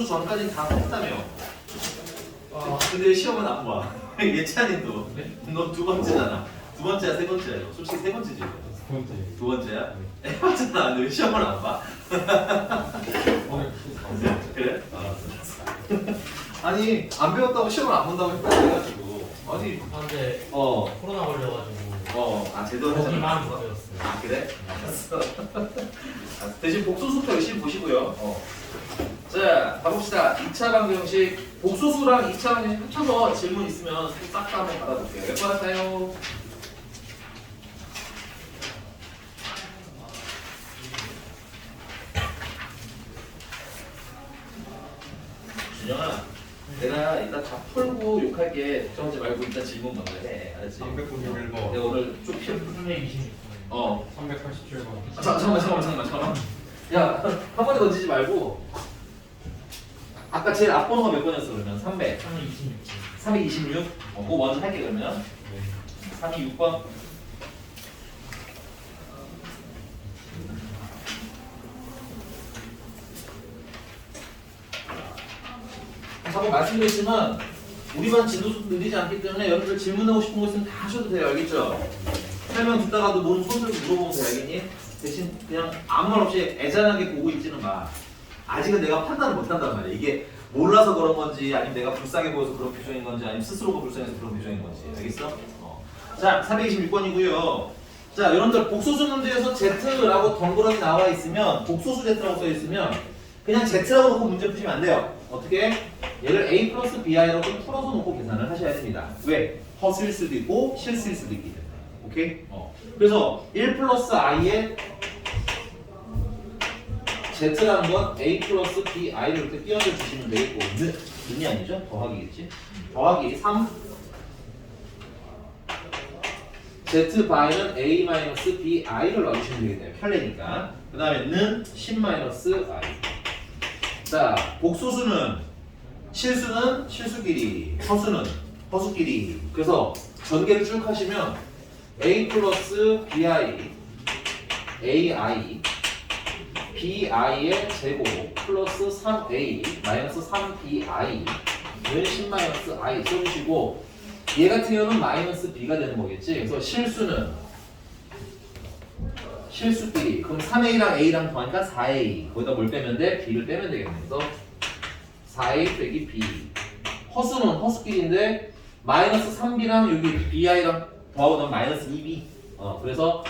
복소수 전까지는 다 했다며. 근데 시험은 안 봐. 예찬이도. 너 두 번째잖아. 두 번째야, 세 번째야. 이거. 솔직히 세 번째지. 이거. 두 번째. 두 번째야? 맞잖아. 너 시험을 안 봐? 그래? 아니 안 배웠다고 시험을 안 본다고 했다고. 아니 근데 코로나 걸려가지고 제대로 거기만 하잖아. 못 배웠어요. 아 그래? 알았어. 대신 복소수표 열심히 보시고요. 자 가봅시다. 2차 방정식 복소수랑 2차 방정식 합쳐서 질문 있으면 싹 다 한번 받아볼게요. 몇 번 할까요? 준영아, 내가 이따 다 풀고 욕할게. 걱정하지 말고 일단 질문 먼저 해. 알았지? 391번. 내가 오늘 좀 필요. 326번. 387번. 잠깐만. 야, 한 번에 던지지 말고. 아까 제일 앞번호가 몇 번이었어 그러면? 300. 326번. 326? 그거 먼저 할게 그러면. 326번. 자꾸 말씀드렸지만 우리 반 진도수 늘리지 않기 때문에 여러분들 질문하고 싶은 거 있으면 다 하셔도 돼요. 알겠죠? 설명 듣다가도 모르는 손들고 물어보면 돼. 알겠니? 대신 그냥 아무 말 없이 애잔하게 보고 있지는 마. 아직은 내가 판단을 못한단 말이야. 이게 몰라서 그런 건지 아니면 내가 불쌍해 보여서 그런 표정인 건지 아니면 스스로가 불쌍해서 그런 표정인 건지. 알겠어? 자, 326번이고요. 자, 여러분들 복소수 문제에서 Z라고 덩그러니 나와 있으면 복소수 Z라고 써 있으면 그냥 Z라고 놓고 문제 푸시면 안 돼요. 어떻게? 얘를 A 플러스 BI라고 풀어서 놓고 계산을 하셔야 됩니다. 왜? 허수일 수도 있고 실수일 수도 있기 때문에. 오케이? 그래서 1 플러스 I에 Z라는 건 A 플러스 BI를 이렇게 띄워져 주시면 되겠고 는이 아니죠? 더하기겠지? 더하기 3 Z 바이는 A 마이너스 BI를 넣어주시면 되겠네요. 편리니까. 그 다음에 는 10 마이너스 I. 자, 복소수는 실수는 실수끼리, 허수는 허수끼리. 그래서 전개를 쭉 하시면 A 플러스 BI, AI, BI의 제곱 플러스 3A 마이너스 3BI는 10 마이너스 I 써주시고 얘 같은 경우는 마이너스 B가 되는 거겠지. 그래서 실수는 실수끼리. 그럼 3A랑 A랑 더하니까 4A. 거기다 뭘 빼면 돼? B를 빼면 되겠네. 그래서 4A 빼기 B. 허수는 허수끼리인데 마이너스 3B랑 여기 BI랑 더하고 나면 마이너스 2B. 그래서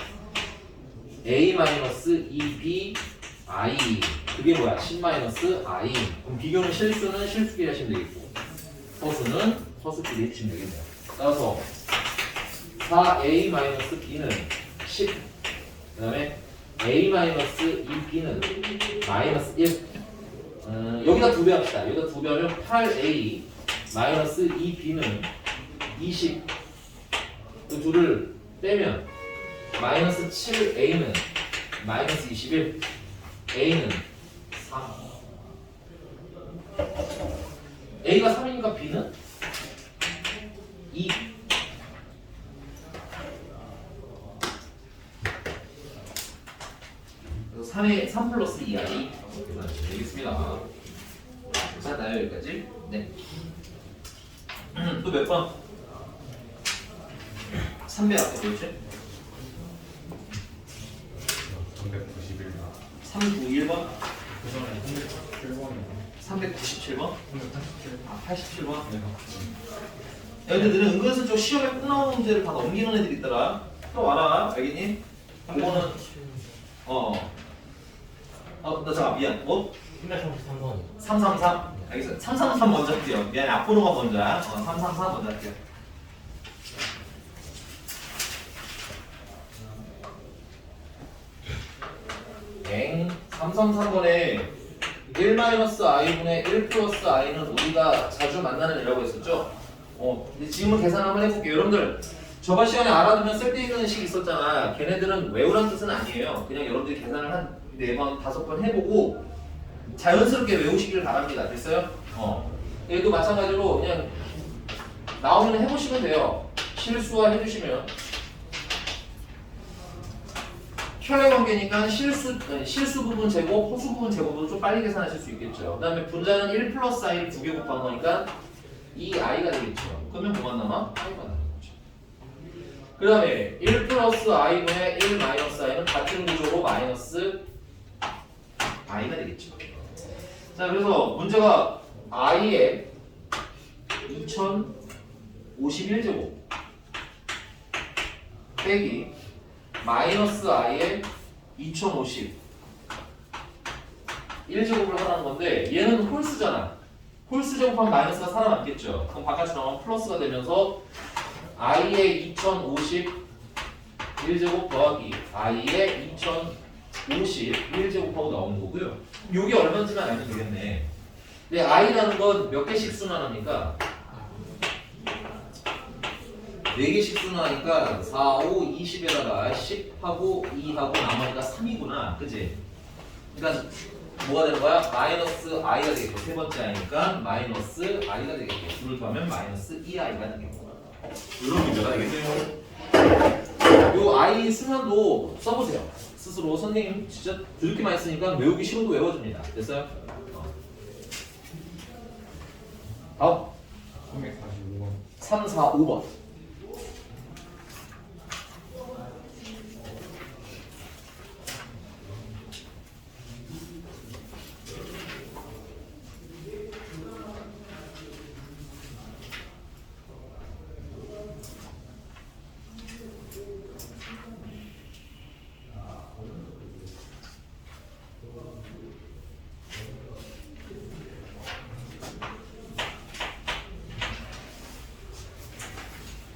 A 마이너스 2B I. 그게 뭐야? 10 마이너스 I. 그럼 비교는 실수는 실수끼리 하시면 되겠고 허수는 허수끼리 해주시면 되겠네요. 따라서 4A 마이너스 B는 10. 그 다음에 A-2B는 마이너스 1. 여기다 2배 합시다. 여기다 2배 하면 8A 마이너스 2B는 20. 그 둘을 빼면 마이너스 7A는 마이너스 21. A는 3. A가 3이니까 B는 2. 그래서 3 플러스 2i 되겠습니다. 괜찮나요 여기까지? 네. 또 몇 번? 300 앞에 보이지? 391번. 391번? 그 전에 387번이요. 397번? 387번. 아 87번? 네. 야 근데 너는 은근슬쩍 시험에 꼭 나오는 문제를 다 넘기는 애들 있더라. 또 와라 알겠니? 그거는 나 잠깐 미안. 뭐? 333번이요. 333? 알겠어. 333 먼저 할게요. 미안해. 앞번호가 먼저야. 333 먼저 할게요. 엥. 333번에 1-i분의 1 플러스 i는 우리가 자주 만나는 애라고 했었죠? 근데 지금은 계산 한번 해볼게요. 여러분들 저번 시간에 알아두면 쓸데있는 식 있었잖아. 걔네들은 외우란 뜻은 아니에요. 그냥 여러분들이 계산을 한 4번, 5번 해보고 자연스럽게 외우시길 바랍니다. 됐어요? 얘도 마찬가지로 그냥 나오면 해보시면 돼요. 실수화 해주시면 혈내 관계니까 실수 부분 제곱, 허수 부분 제곱으로 좀 빨리 계산하실 수 있겠죠. 그 다음에 분자는 1 플러스 i를 2개 곱한 거니까 이 i가 되겠죠. 그러면 뭐가 남아? i가 남는 거죠. 그 다음에 1 플러스 i분의 1 마이너스 i는 같은 구조로 마이너스 i가 되겠죠. 자, 그래서 문제가 i의 2051제곱 빼기 마이너스 i의 2050 1제곱을 하라는 건데 얘는 홀수잖아. 홀수 제곱하면 마이너스가 살아남겠죠. 그럼 바깥으로 나오면 플러스가 되면서 i의 2050 1제곱 더하기 i의 2050 1제곱하고 나오는 거고요. 요게 얼마인지만 알면 되겠네. 근데 i라는 건 몇 개씩 순환합니까? 4개씩 순환하니까 4, 5, 20에다가 10하고 2하고 나머지가 3이구나. 그치? 그러니까 뭐가 되는 거야? 마이너스 i가 되겠고 세 번째 i니까 마이너스 i가 되겠고 둘을 더하면 마이너스 2i가 되겠고 이런 문제가 되겠네요. 요 i 순환도 써보세요. 스스로 선생님 진짜 드럽게 많이 쓰니까 외우기 싫어도 외워줍니다. 됐어요? 다음 345번. 3, 4, 5번.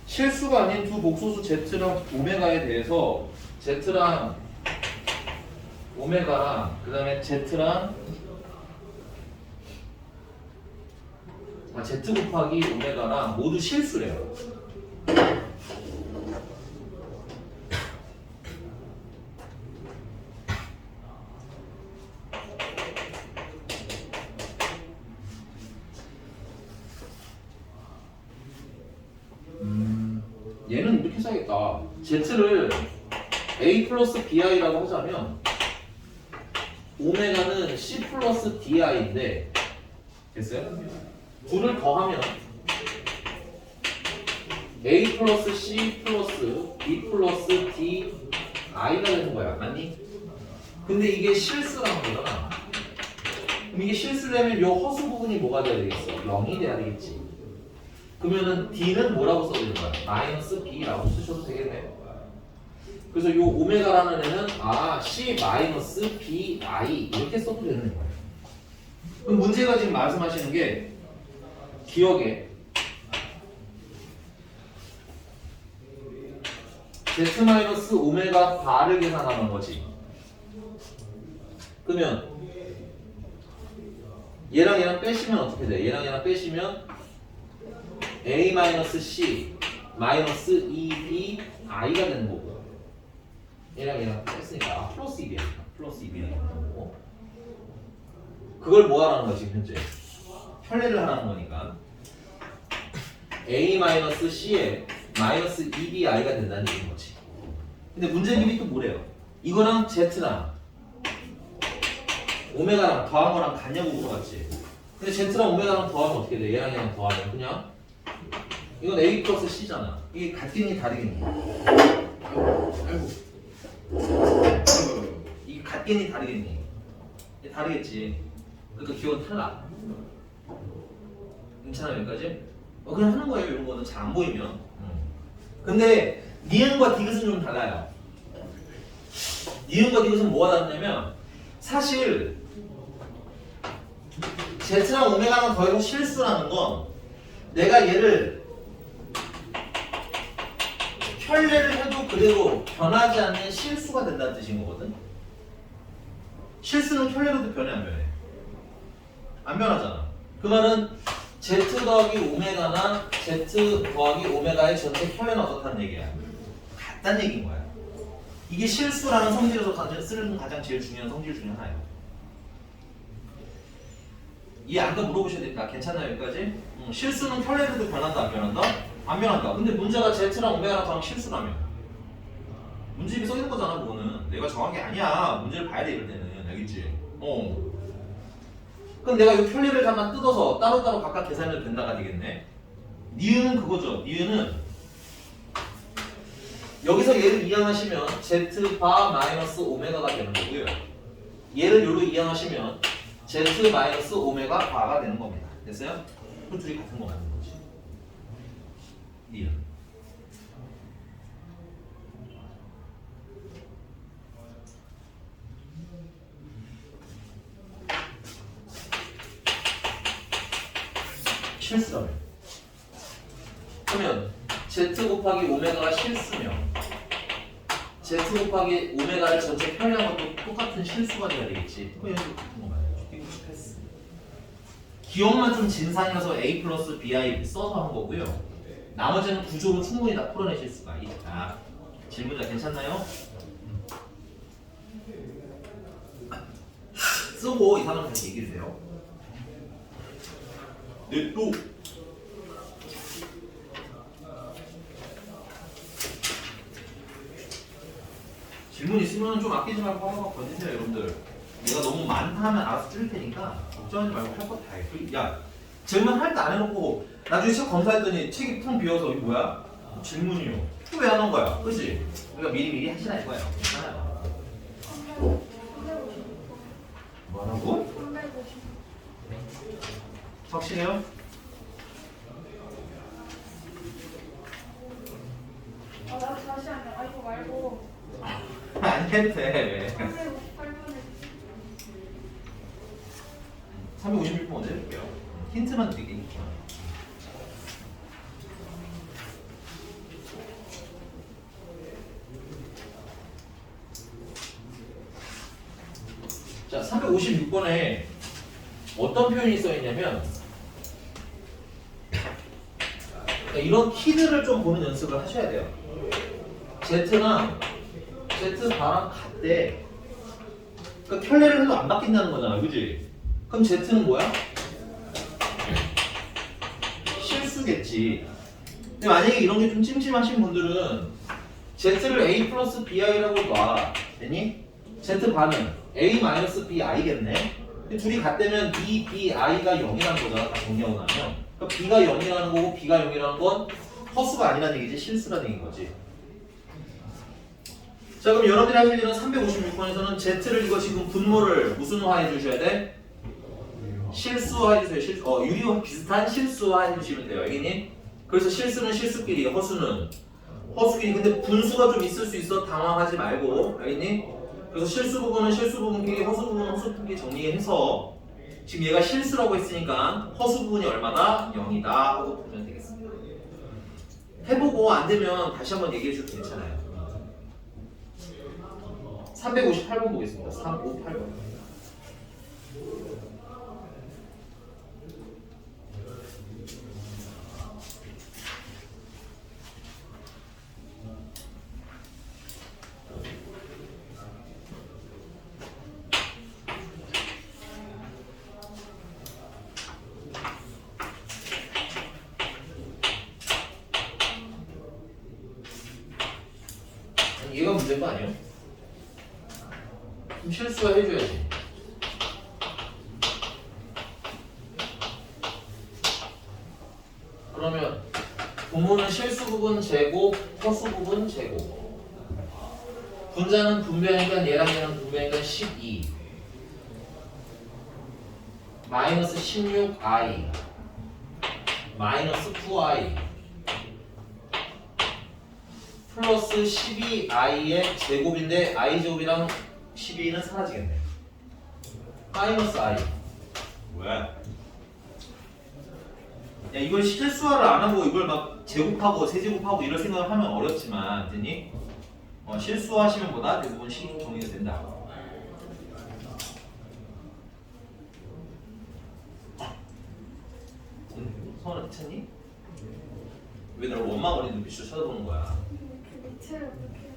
실수가 아닌 두 복소수 Z랑 오메가에 대해서 Z랑 오메가랑 그 다음에 Z랑 Z 곱하기 오메가랑 모두 실수래요. 얘는 이렇게 써야겠다. Z를 A 플러스 BI라고 하자면 오메가는 C 플러스 DI인데 됐어요? 둘을 더하면 A 플러스 C 플러스 B 플러스 DI가 되는 거야. 맞니? 근데 이게 실수라는 거잖아. 그럼 이게 실수라면 요 허수 부분이 뭐가 돼야 되겠어? 0이 돼야 되겠지. 그러면은 D는 뭐라고 써야 되는 거야? 마이너스 B라고 쓰셔도 되겠네. 그래서 요 오메가라는 애는 C 마이너스 BI 이렇게 써도 되는 거예요. 그럼 문제가 지금 말씀하시는 게 기억에 Z 마이너스 오메가 바를 계산하는 거지. 그러면 얘랑 얘랑 빼시면 어떻게 돼? 얘랑 얘랑 빼시면 A 마이너스 C 마이너스 2B I가 되는 거고요. 얘랑 얘랑 뺐으니까 플러스 2B 플러스 2B 되는 거고. 그걸 뭐 하라는 거지 현재? 편례를 하라는 거니까 A 마이너스 C에 마이너스 2B I가 된다는 얘기인 거지. 근데 문제님이 또 뭐래요? 이거랑 Z랑 오메가랑 더한 거랑 같냐고 물어봤지. 근데 Z랑 오메가랑 더하면 어떻게 돼? 얘랑 얘랑 더하면 그냥 이건 A 플러스 C잖아. 이게 같겠니 다르겠니? 아이고. 이게 같겠니 다르겠니? 이게 다르겠지. 그러니까 기억은 탈락. 괜찮아 여기까지? 그냥 하는 거예요. 이런 거는 잘 안 보이면. 근데 니은과 디귿은 좀 달라요. 니은과 디귿은 뭐가 다르냐면 사실 Z랑 오메가랑 더해서 실수라는 건 내가 얘를 편례를 해도 그대로 변하지 않는 실수가 된다는 뜻인 거거든. 실수는 편례로도 변해 안 변해? 안 변하잖아. 그 말은 Z 더하기 오메가나 Z 더하기 오메가의 전체 편례는 어떻다는 얘기야? 같다는 얘기인 거야. 이게 실수라는 성질에서 쓰는 가장 제일 중요한 성질 중에 하나예요. 이해 안 가 물어보셔야 됩니다. 괜찮아요 여기까지? 실수는 편례로도 변한다 안 변한다? 안 변한다. 근데 문제가 Z랑 오메가랑 더하면 실수라며. 문제집에 써있는 거잖아 그거는. 내가 정한 게 아니야. 문제를 봐야 돼 이럴 때는. 알겠지? 그럼 내가 이 편리를 잠깐 뜯어서 따로따로 각각 계산해도 된다가 되겠네. 니은은 그거죠. 니은은 여기서 얘를 이항하시면 Z바 마이너스 오메가가 되는 거고요. 얘를 요로 이항하시면 Z 마이너스 오메가 바가 되는 겁니다. 됐어요? 그 둘이 같은 거 맞는 거지. 니은. 실수라며. 그러면 Z 곱하기 오메가가 실수면 Z 곱하기 오메가를 전체 편리한 것도 똑같은 실수가 돼야 되겠지. 그럼 얘도 같은 거 말이야. 이거 패스. 기억만 좀 진상이라서 A 플러스 BI 써서 한 거고요. 나머지는 구조로 충분히 다 풀어내실 수가 있다. 질문자 괜찮나요? 쓰고 이 사람 다시 얘기해 주세요. 네, 또 질문 있으면 좀 아끼지 말고 하나만 건지세요, 여러분들. 얘가 너무 많다 하면 알아서 줄일 테니까 걱정하지 말고 할 거 다 해. 야, 질문 할 때 안 해놓고 나중에 책 검사했더니 책이 텅 비어서 이게 뭐야? 질문이요. 또 왜 안 한 거야? 그지? 우리가 미리미리 하시라 이거예요. 괜찮아요. 뭐라고? 확실해요? 나 다시 하면 이거 말고 안 해도 돼. 왜? 358번에 356번 먼저 해볼게요. 힌트만 드리니까. 자, 356번에 어떤 표현이 써있냐면 이런 키들을 좀 보는 연습을 하셔야 돼요. Z랑 Z바랑 같대. 그러니까 편례를 해도 안 바뀐다는 거잖아, 그지? 그럼 Z는 뭐야? 실수겠지. 근데 만약에 이런 게 좀 찜찜하신 분들은 Z를 A 플러스 BI라고 놔. 됐니? Z바는 A 마이너스 BI겠네? 근데 둘이 같다면 B, B, I가 0이라는 거잖아, 다 정리하고 나면. 그러니까 B가 0이라는 거고 B가 0이라는 건 허수가 아니라는 얘기지, 실수라는 얘기인 거지. 자, 그럼 여러분들이 하실 일은 356번에서는 Z를 이거 지금 분모를 무슨 화해 주셔야 돼? 실수화 해주세요. 유리와 비슷한 실수화 해주시면 돼요. 알겠니? 그래서 실수는 실수끼리, 허수는 허수끼리. 근데 분수가 좀 있을 수 있어. 당황하지 말고. 알겠니? 그래서 실수 부분은 실수 부분끼리, 허수 부분은 허수 부분끼리 정리해서 지금 얘가 실수라고 했으니까 허수 부분이 얼마다? 0이다 하고 보면 되겠습니다. 해보고 안 되면 다시 한번 얘기해 줘도 괜찮아요. 358번 보겠습니다. 358번. 얘가 문제인 거 아니에요? 좀 실수화 해줘야지. 그러면 분모는 실수 부분 제곱, 허수 부분 제곱. 분자는 분배하니까 얘랑 얘랑 분배하니까 12 마이너스 16i 마이너스 9i 플러스 12i의 제곱인데 i 제곱이랑 12는 사라지겠네. 마이너스 i. 뭐야? 야, 이걸 실수화를 안 하고 이걸 막 제곱하고 세제곱하고 이럴 생각을 하면 어렵지만, 됐니? 실수하시면 보다 대부분 식이 정리가 된다. 서원아 괜찮니? 왜 나를 원망거리는 눈빛으로 쳐다보는 거야? 그 밑에를 이렇게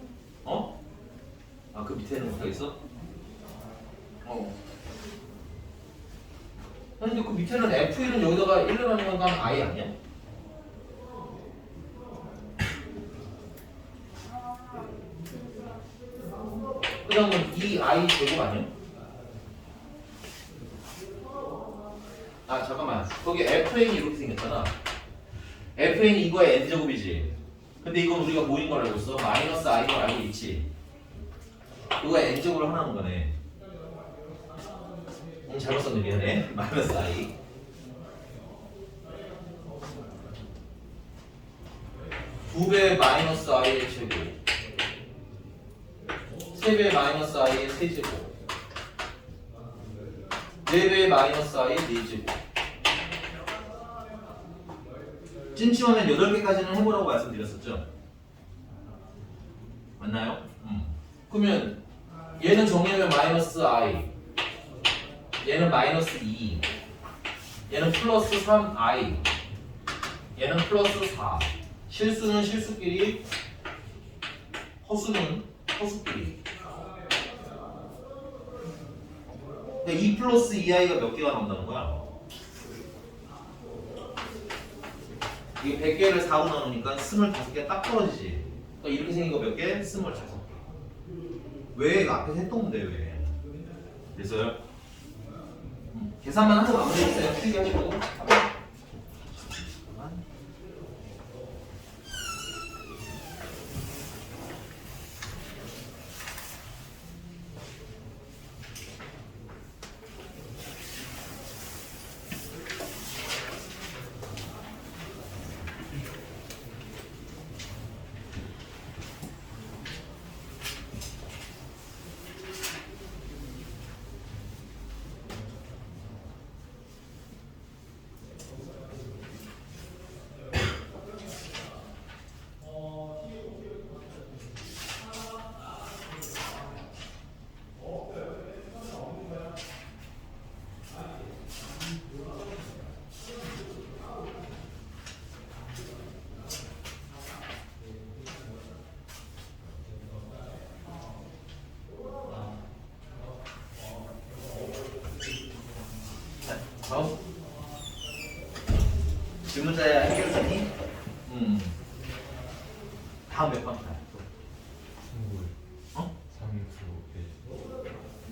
어? 아, 그 밑에는 못하겠어? 아니 근데 그 밑에는 F1은 여기다가 1을 하는 건가 하면 I 아니야? 그러면 2i 제곱 아니야? 아 잠깐만 거기 fn이 이렇게 생겼잖아. fn이 이거의 n제곱이지. 근데 이건 우리가 모인 걸 알고 있어. 마이너스 i걸 알고 있지. 이거 n제곱을 하나는 거네. 잘못 썼네 미안해. 마이너스 i 2배 마이너스 i의 제곱 3배 마이너스 i의 세제곱 4배 마이너스 i의 4제곱 찜찜하면 8개까지는 해보라고 말씀드렸었죠? 맞나요? 그러면 얘는 정리하면 마이너스 i 얘는 마이너스 2 얘는 플러스 3i 얘는 플러스 4 실수는 실수끼리 허수는 허수끼리 2 플러스 2i가 몇 개가 나온다는 거야? 이게 100개를 4로 나누니까 25개 딱 떨어지지. 그러니까 이렇게 생긴 거 몇 개? 25개. 왜? 앞에서 했던 건데 왜? 됐어요? 계산만 하고 마무리해주세요. 필기하시고. 다음 질문자야 해결사니? 다음 몇 번? 어? 3,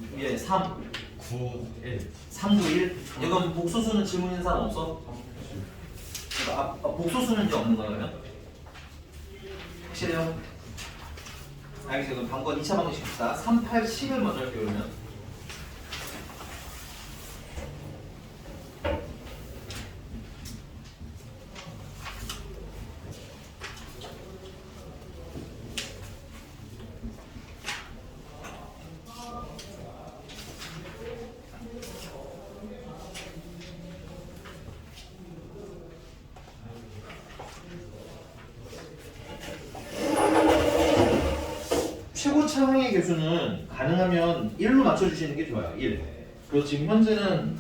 9, 1 예, 3 9, 1 3, 9, 1 이건 복소수는 질문 있는 사람 없어? 그러니까 복소수는 이제 없는 거야 그러면? 확실해요? 알겠어요. 그럼 방건 2차 방식 합시다. 3, 8, 10을 먼저 할게요 그러면. 최고 차항의 개수는 가능하면 1로 맞춰주시는 게 좋아요. 1. 그리고 지금 현재는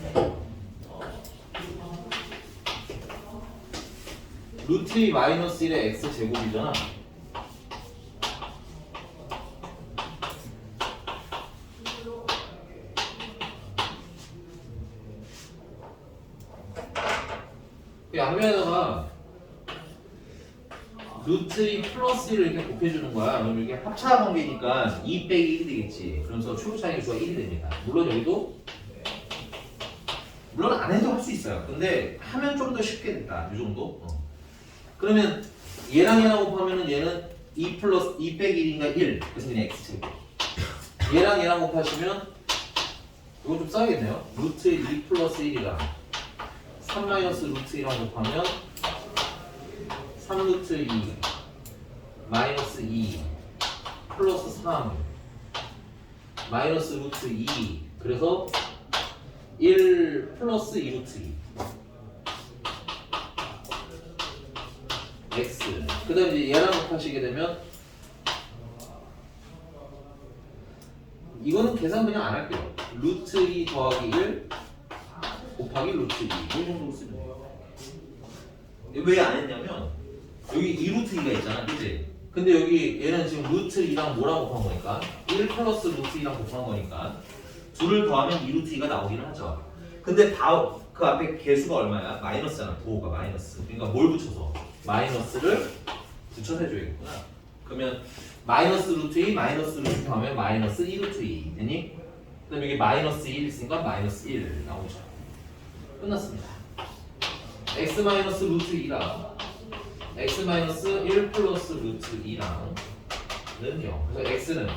루트 2 마이너스 1의 x 제곱이잖아. 그 양면에다가 루트 2 플러스 1을 이렇게 곱해주는 거야. 그럼 이게 합차 관계니까 2 빼기 1이 되겠지. 그러면서 최고 차이 개수가 1이 됩니다. 물론 여기도 물론 안 해도 할 수 있어요. 근데 하면 좀 더 쉽게 됐다. 이 정도. 그러면 얘랑 얘랑 곱하면은 얘는 2 플러스 2 빼기 1인가 1. 그래서 그냥 x 제곱. 얘랑 얘랑 곱하시면 이거 좀 써야겠네요. 루트 2 플러스 1이랑 3 마이너스 루트 1이랑 곱하면 3 루트 2 마이너스 2 플러스 3 마이너스 루트 2 그래서 1 플러스 2 루트 2 x 그 다음에 이제 얘랑 곱하시게 되면 이거는 계산 그냥 안 할게요. 루트 2 더하기 1 곱하기 루트 2 이 정도로 쓰면 돼요. 왜 안 했냐면 여기 2루트 2가 있잖아, 그치? 근데 여기 얘는 지금 루트 2랑 뭐랑 곱한 거니까 1 플러스 루트 2랑 곱한 거니까 둘을 더하면 2루트 2가 나오기는 하죠. 근데 그 앞에 개수가 얼마야? 마이너스잖아, 부호가 마이너스. 그러니까 뭘 붙여서? 마이너스를 붙여서 해줘야겠구나. 그러면 마이너스 루트 2 마이너스 루트 2 하면 마이너스 2 루트 2 되니? 그 다음에 여기 마이너스 1 있으니까 마이너스 1 나오죠. 끝났습니다. x 마이너스 루트 2랑 x 마이너스 1 플러스 루트 2랑 는 0. 그래서 x는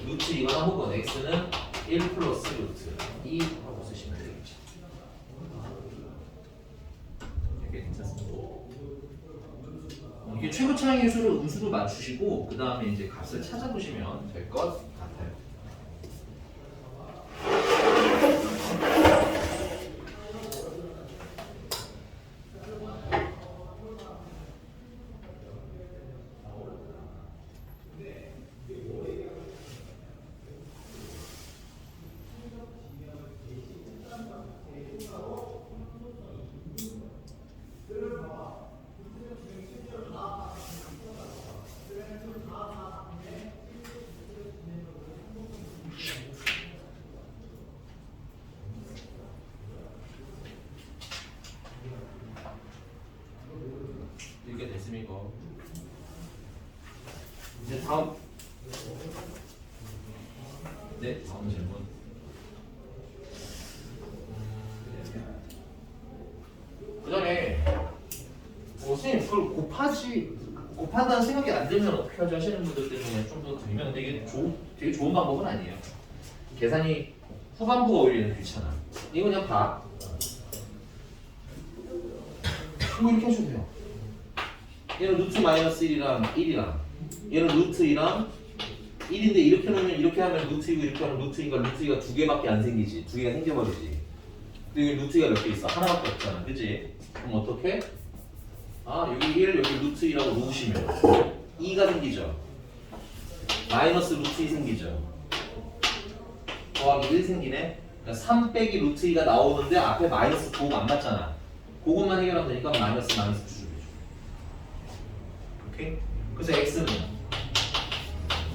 루트 2거나 혹은 x는 1 플러스 루트 2 하고 쓰시면 되겠죠. 이게 괜찮습니다. 이게 최고 차항의 수를 음수로 맞추시고 그 다음에 이제 값을 찾아보시면 될 것 같아요. 이게 됐습니까? 이제 다음 네 다음 질문. 그다음에 선생님 그걸 곱한다는 생각이 안 들면 어떻게 하지 하시는 분들 때문에 좀 더 들면 근데 이게 되게 좋은 방법은 아니에요. 계산이 후반부가 오히려 귀찮아. 이거 그냥 봐. 이거 이렇게 해주면 돼요. 얘는 루트 마이너스 1이랑 1이랑 얘는 루트 2랑 1인데 이렇게 놓으면 이렇게 하면 루트 2고 이렇게 하면 루트 2가 루트 2가 두 개밖에 안 생기지. 두 개가 생겨버리지. 근데 여기 루트 2가 몇 개 있어? 하나밖에 없잖아. 그치? 그럼 어떻게? 아 여기 1 여기 루트 2라고 놓으시면 2가 생기죠. 마이너스 루트 2 생기죠. 더하기 1 생기네. 그러니까 3 빼기 루트 2가 나오는데 앞에 마이너스 곱안 맞잖아. 그것만 해결하면 되니까 마이너스 주죠. 오케이? 그래서 x는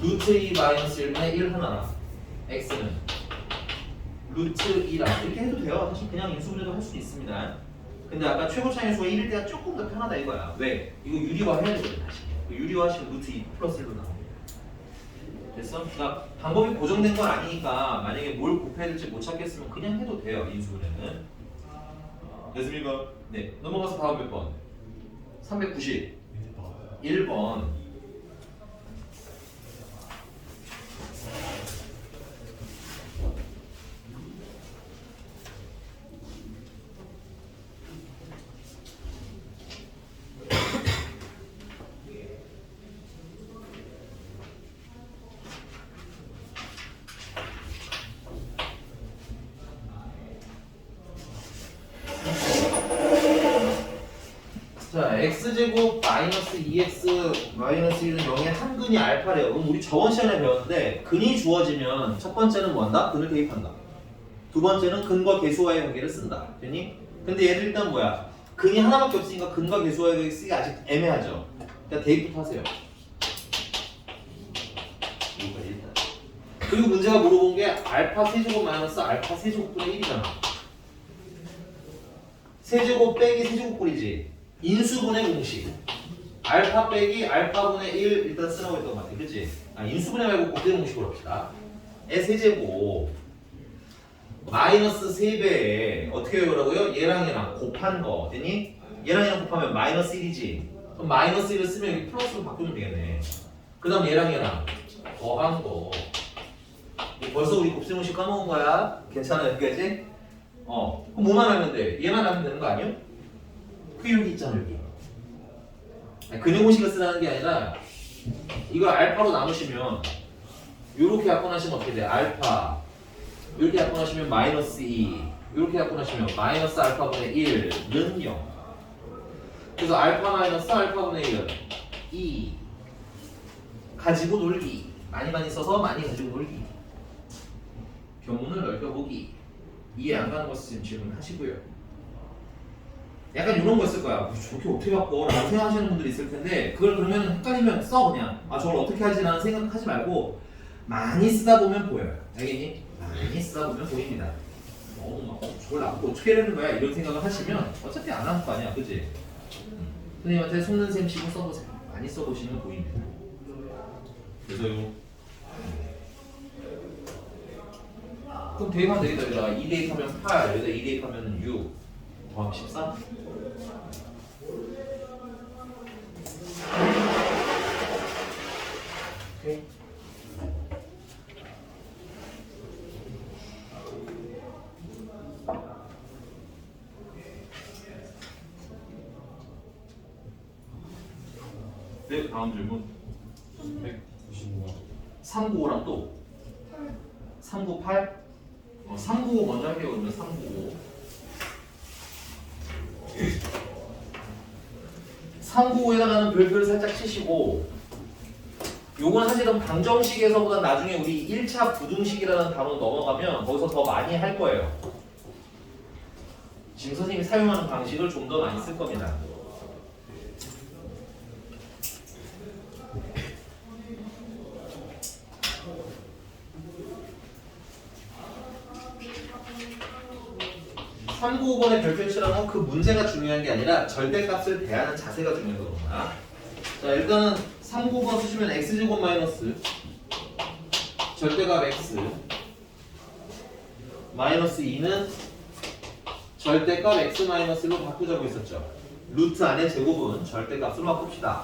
루트 2 마이너스 1분의 1 하나 x는 루트 2라 이렇게 해도 돼요. 사실 그냥 인수분해도 할 수도 있습니다. 근데 아까 최고 차의 수가 1일 때가 조금 더 편하다 이거야. 왜? 이거 유리화 해야 되거든 다시. 유리화하시면 루트 2 플러스 1로 나옵니다. 됐어? 그러니까 방법이 고정된 건 아니니까 만약에 뭘 곱해야 될지 못 찾겠으면 그냥 해도 돼요. 인수분해는. 됐습니까? 네. 넘어가서 다음 몇 번? 391번. 자, x제곱 마이너스 2x 마이너스 1은 0의 한 근이 알파래요. 그럼 우리 저번 시간에 배웠는데 근이 주어지면 첫 번째는 뭐 한다? 근을 대입한다. 두 번째는 근과 계수와의 관계를 쓴다. 됐니? 근데 얘들 일단 뭐야? 근이 하나밖에 없으니까 근과 계수와의 관계 쓰기 아직 애매하죠. 그러니까 대입부터 하세요. 여기까지 일단. 그리고 문제가 물어본 게 알파 세제곱 마이너스 알파 세제곱분의 1이잖아. 세제곱 빼기 세제곱꼴이지. 인수분해 공식 알파 빼기 알파분의 1 일단 쓰라고 했던 것 같아. 그치? 인수분해 말고 곱셈 공식으로 합시다. 의 세제곱 마이너스 3배에 어떻게 외우라고요? 얘랑 곱한 거 됐니? 얘랑 곱하면 마이너스 1이지. 그럼 마이너스 1을 쓰면 여기 플러스로 바꾸면 되겠네. 그 다음 얘랑 더한 거. 벌써 우리 곱셈 공식 까먹은 거야. 괜찮아 여기까지? 그럼 뭐만 하면 돼? 얘만 하면 되는 거 아니야? 그 여기 있잖아 여기. 근의 공식을 쓰라는 게 아니라 이걸 알파로 나누시면 이렇게 약분하시면 어떻게 돼? 알파 이렇게 약분하시면 마이너스 2 이렇게 약분하시면 마이너스 알파분의 1는 0. 그래서 알파 마이너스 알파분의 1은 2 가지고 놀기. 많이 써서 많이 가지고 놀기. 교문을 넓혀보기. 이해 안 가는 것은 질문하시고요. 약간 이런 거 있을 거야. 저렇게 어떻게 바꿔? 라고 생각하시는 분들이 있을 텐데 그걸 그러면 헷갈리면 써 그냥. 저걸 어떻게 하지? 라는 생각하지 말고 많이 쓰다 보면 보여요. 알겠니? 많이 쓰다 보면 보입니다. 너무 막 저걸 나보고 어떻게 하는 거야? 이런 생각을 하시면 어차피 안 하는 거 아니야. 그치? 선생님한테 속는 셈 치고 써보세요. 많이 써보시면 보입니다. 그래서요. 그럼 대입하면 되겠다. 여기다가 2 대입하면 8, 여기다 2 대입하면 6, 더하면 14. 오케이. 네, 다음 질문. 195번. 395랑 또 398? 395 먼저 할게요. 그러면 395. 395에다가는 별표를 살짝 치시고, 요건 사실은 방정식에서보다 나중에 우리 1차 부등식이라는 단어 넘어가면 거기서 더 많이 할 거예요. 지금 선생님이 사용하는 방식을 좀 더 많이 쓸 겁니다. (3, 9, 5번의 별표치라는 건 그 문제가 중요한 게 아니라 절대값을 대하는 자세가 중요한 겁니다. 자, 일단은 3, 9, 5번 쓰시면 x제곱 마이너스 절대값 x 마이너스 2는 절대값 x 마이너스로 바꾸자고 했었죠. 루트 안에 제곱은 절대값으로 바꿉시다.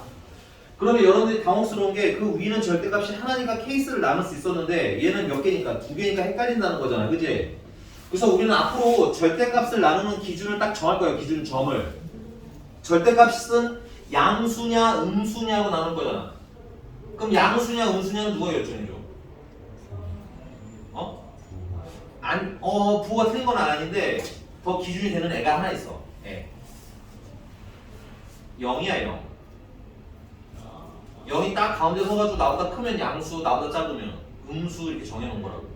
그러면 여러분들이 당혹스러운 게 그 위는 절대값이 하나니까 케이스를 나눌 수 있었는데 얘는 몇 개니까 2개니까 헷갈린다는 거잖아. 그지? 그래서 우리는 앞으로 절대값을 나누는 기준을 딱 정할 거예요. 기준 점을. 절대값은 양수냐 음수냐로 나눌 거잖아. 그럼 양수냐 음수냐는 누가 결정해줘? 부호가 틀린 건 아닌데 더 기준이 되는 애가 하나 있어. 애. 0이야 0. 0이 딱 가운데 서가지고 나보다 크면 양수, 나보다 작으면 음수 이렇게 정해놓은 거라고.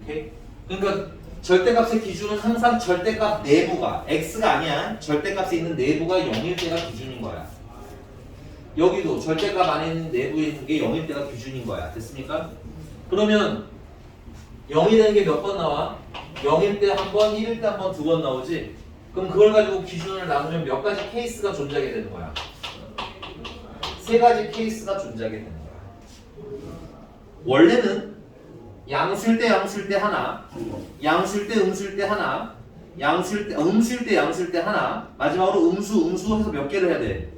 오케이? 그러니까 절대값의 기준은 항상 절대값 내부가 x가 아니야. 절대값에 있는 내부가 0일 때가 기준인 거야. 여기도 절대값 안에 있는 내부에 있는 게 0일 때가 기준인 거야. 됐습니까? 그러면 0이 되는 게 몇 번 나와? 0일 때 한 번, 1일 때 한 번, 두 번 나오지? 그럼 그걸 가지고 기준을 나누면 몇 가지 케이스가 존재하게 되는 거야. 세 가지 케이스가 존재하게 되는 거야. 원래는 양수일 때 양수일 때 하나, 양수일 때 음수일 때 하나, 양수일 때 음수일 때 양수일 때 하나, 마지막으로 음수 해서 몇 개를 해야 돼?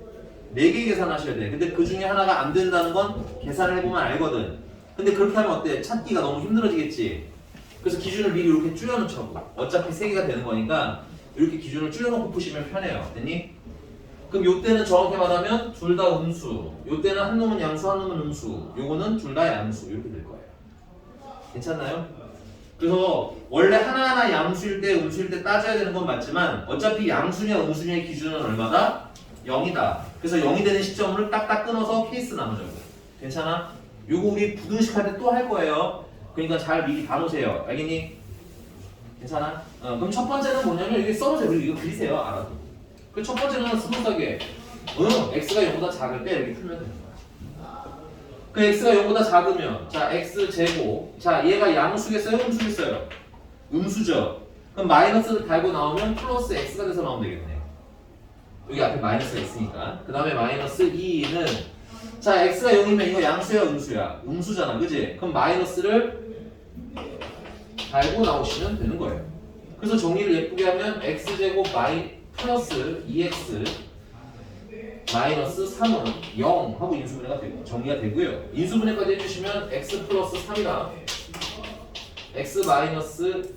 4개 계산하셔야 돼. 근데 그 중에 하나가 안 된다는 건 계산을 해보면 알거든. 근데 그렇게 하면 어때? 찾기가 너무 힘들어지겠지. 그래서 기준을 미리 이렇게 줄여놓자고. 어차피 3개가 되는 거니까 이렇게 기준을 줄여놓고 푸시면 편해요. 됐니? 그럼 요때는 정확히 말하면 둘 다 음수, 요때는 한 놈은 양수, 한 놈은 음수, 요거는 둘 다 양수 이렇게 될 거예요. 괜찮나요? 그래서 원래 하나하나 양수일 때 음수일 때 따져야 되는 건 맞지만 어차피 양수냐 음수냐의 기준은 얼마다? 0이다. 그래서 0이 되는 시점을 딱딱 끊어서 케이스 나누자고. 괜찮아? 요거 우리 부등식 할 때 또 할 거예요. 그러니까 잘 미리 봐놓으세요. 알겠니? 괜찮아? 그럼 첫 번째는 뭐냐면 이게 써놓으세요. 그리고 이거 그리세요. 알아도. 그 첫 번째는 스무스하게 x가 0보다 작을 때 이렇게 풀면 되는 거야. 그 x가 0보다 작으면 자 x제곱 자 얘가 양수겠어요? 음수겠어요? 음수죠. 그럼 마이너스를 달고 나오면 플러스 x가 돼서 나오면 되겠네. 여기 앞에 마이너스가 있으니까. 그 다음에 마이너스 2는 자 x가 0이면 이거 양수야 음수야? 음수잖아. 그지? 그럼 마이너스를 달고 나오시면 되는 거예요. 그래서 정리를 예쁘게 하면 x제곱 플러스 2x 마이너스 3은 0 하고 인수분해가 되고 정리가 되고요. 인수분해까지 해주시면 x 플러스 3이랑 x 마이너스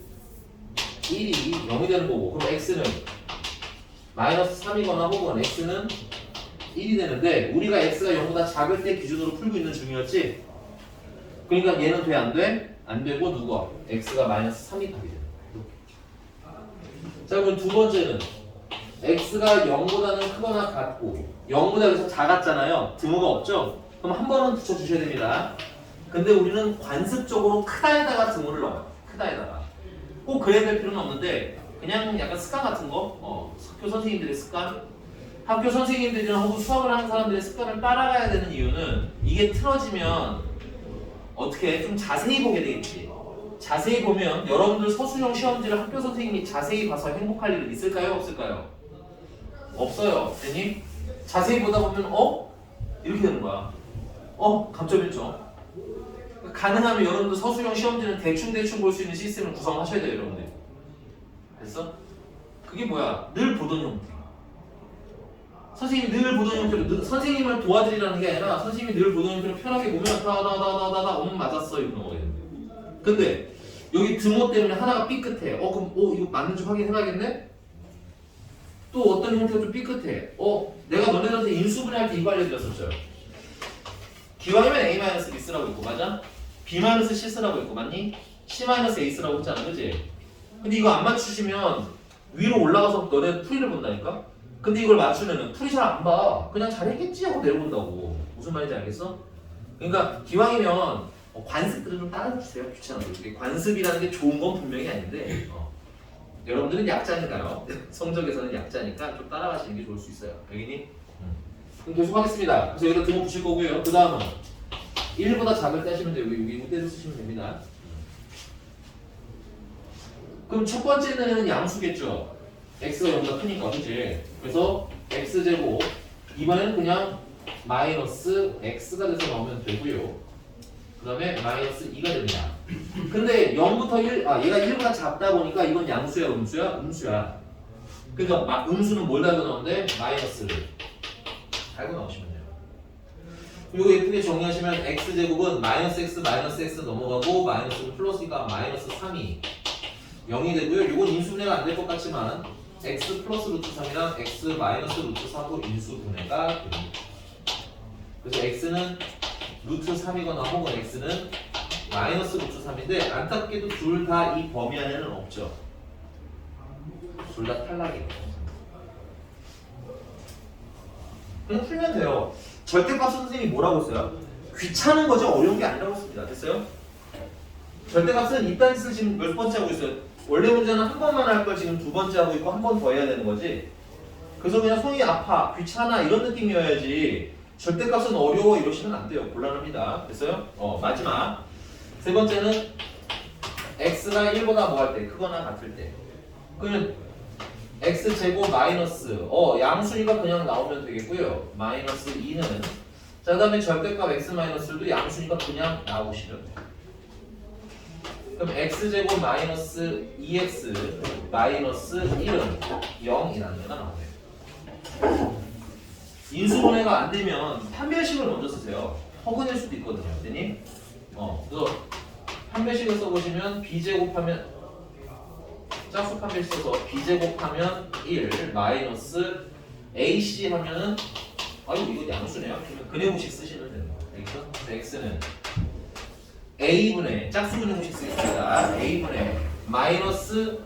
1이 0이 되는 거고 그럼 x는 마이너스 3이거나 혹은 x는 1이 되는데 우리가 x가 0보다 작을 때 기준으로 풀고 있는 중이었지? 그러니까 얘는 돼? 안 돼? 안 되고 누가? x가 마이너스 3이 답이 되는 거야. 자 그럼 두 번째는 x가 0보다는 크거나 같고 0보다 여기서 작았잖아요. 등호가 없죠? 그럼 한 번은 붙여주셔야 됩니다. 근데 우리는 관습적으로 크다에다가 등호를 넣어요. 크다에다가 꼭 그래야 될 필요는 없는데 그냥 약간 습관 같은 거 학교 선생님들의 습관 학교 선생님들이나 혹은 수학을 하는 사람들의 습관을 따라가야 되는 이유는 이게 틀어지면 어떻게 좀 자세히 보게 되겠지. 자세히 보면 여러분들 서술형 시험지를 학교 선생님이 자세히 봐서 행복할 일은 있을까요? 없을까요? 없어요. 괜히 자세히 보다 보면 이렇게 되는 거야. 감점 1점. 가능하면 여러분들 서술형 시험지는 대충 볼 수 있는 시스템을 구성하셔야 돼요, 여러분들. 됐어? 그게 뭐야? 늘 보던 형태. 선생님이 늘 보던 형태로 선생님을 도와드리라는 게 아니라 선생님이 늘 보던 형태로 편하게 보면 다다다다다다 맞았어 이런 거거든요. 근데 여기 등호 때문에 하나가 삐끗해. 그럼 이거 맞는지 확인해봐야겠네? 또 어떤 형태가 좀 삐끗해. 내가 너네들한테 인수분해할 때 이거 알려드렸었죠. 기왕이면 A-B 쓰라고 있고 맞아? B-C 쓰라고 있고 맞니? C-A 쓰라고 했잖아 그치? 근데 이거 안 맞추시면 위로 올라가서 너네 풀이를 본다니까? 근데 이걸 맞추면은 풀이 잘 안 봐. 그냥 잘했겠지 하고 내려본다고. 무슨 말인지 알겠어? 그러니까 기왕이면 관습들을 좀 따라주세요. 귀찮아서. 이게 관습이라는 게 좋은 건 분명히 아닌데 여러분들은 약자니까요. 성적에서는 약자니까 좀 따라가시는 게 좋을 수 있어요. 알겠니? 그럼 계속 하겠습니다. 그래서 여기다 등호 붙일 거고요. 그 다음은 1보다 작을 때 하시면 돼요. 여기 무대를 쓰시면 됩니다. 그럼 첫 번째는 양수겠죠. x가 0보다 크니까 그치? 그래서 x제곱 이번에는 그냥 마이너스 x가 돼서 나오면 되고요. 그 다음에 마이너스 2가 됩니다. 근데 0부터 1, 얘가 1보다 작다 보니까 이건 양수야 음수야? 음수야. 그러니까 음수는 뭘 달고 나오는데? 마이너스를 달고 나오시면 돼요. 이거 예쁘게 정리하시면 x제곱은 마이너스 x 넘어가고 마이너스는 플러스니까 마이너스 3이 0이 되고요. 이건 인수분해가 안 될 것 같지만 x 플러스 루트 3이랑 x 마이너스 루트 3으로 인수분해가 됩니다. 그래서 x는 루트 3이거나 혹은 x는 마이너스 루트 3인데 안타깝게도 둘 다 이 범위 안에는 없죠. 둘 다 탈락이에요. 그냥 풀면 돼요. 절대값 선생님이 뭐라고 했어요? 귀찮은 거죠. 어려운 게 아니라고 했습니다. 됐어요? 절대값은 이딴 짓을 지금 몇 번째 하고 있어요. 원래 문제는 한 번만 할 걸 지금 두 번째 하고 있고 한 번 더 해야 되는 거지. 그래서 그냥 손이 아파, 귀찮아 이런 느낌이어야지 절대값은 어려워 이러시면 안 돼요. 곤란합니다. 됐어요? 마지막 세 번째는 x가 1보다 뭐 할 때? 크거나 같을 때. 그러면 x제곱 마이너스 양수니까 그냥 나오면 되겠고요. 마이너스 2는 자 그 다음에 절대값 x 마이너스도 양수니까 그냥 나오시면 돼요. 그럼 x제곱 마이너스 2x 마이너스 1은 0이라는 데가 나오네요. 인수분해가 안 되면 판별식을 먼저 쓰세요. 허근일 수도 있거든요. 선생님. 그래서 판별식을 써보시면 b제곱하면 짝수 판별식 써서 b제곱하면 1 마이너스 ac 하면은 이거 양수네요. 그러면 근해공식 쓰시면 됩니다. 알겠죠? x는 a분의 짝수 근해공식 쓰겠습니다. a분의 마이너스